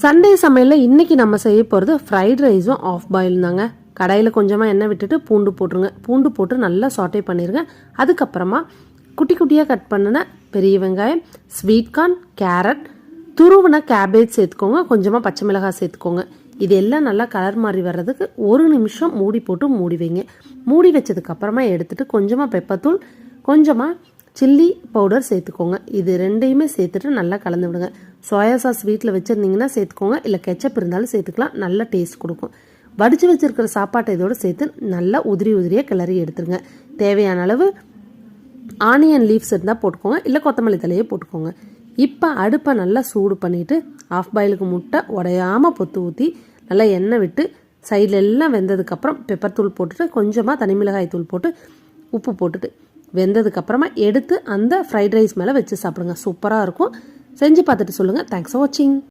Sunday சமையலில் இன்றைக்கி நம்ம செய்ய போகிறது ஃப்ரைட் ரைஸும் ஆஃப் பாயில் தாங்க. கடாயில் கொஞ்சமாக எண்ணெய் விட்டுட்டு பூண்டு போட்டுருங்க. பூண்டு போட்டு நல்லா சாட்டே பண்ணிடுங்க. அதுக்கப்புறமா குட்டி குட்டியாக கட் பண்ணின பெரிய வெங்காயம், ஸ்வீட் கார்ன், கேரட், துருவின கேபேஜ் சேர்த்துக்கோங்க. கொஞ்சமாக பச்சை மிளகாய் சேர்த்துக்கோங்க. இது எல்லாம் நல்லா கலர் மாறி வர்றதுக்கு 1 நிமிஷம் மூடி போட்டு மூடி வைங்க. மூடி வச்சதுக்கப்புறமா எடுத்துகிட்டு கொஞ்சமாக பெப்பர்தூள், கொஞ்சமாக சில்லி பவுடர் சேர்த்துக்கோங்க. இது ரெண்டையுமே சேர்த்துட்டு நல்லா கலந்து விடுங்க. சோயா சாஸ் வீட்டில் வச்சுருந்தீங்கன்னா சேர்த்துக்கோங்க, இல்லை கெச்சப் இருந்தாலும் சேர்த்துக்கலாம். நல்ல டேஸ்ட் கொடுக்கும். வடித்து வச்சுருக்கிற சாப்பாட்டை இதோடு சேர்த்து நல்லா உதிரியாக கிளறி எடுத்துருங்க. தேவையான அளவு ஆனியன் லீவ்ஸ் இருந்தால் போட்டுக்கோங்க, இல்லை கொத்தமல்லி தலையே போட்டுக்கோங்க. இப்போ அடுப்பை நல்லா சூடு பண்ணிவிட்டு ஆஃப் பாயிலுக்கு முட்டை உடையாமல் பொத்து ஊற்றி நல்லா எண்ணெய் விட்டு சைடில் எல்லாம் வெந்ததுக்கப்புறம் பெப்பர் தூள் போட்டுட்டு கொஞ்சமாக தனி மிளகாய் தூள் போட்டு உப்பு போட்டுட்டு வெந்ததுக்கப்புறமா எடுத்து அந்த ஃப்ரைட் ரைஸ் மேலே வச்சு சாப்பிடுங்க. சூப்பராக இருக்கும். செஞ்சு பார்த்துட்டு சொல்லுங்கள். தேங்க்ஸ் ஃபார் வாட்சிங்.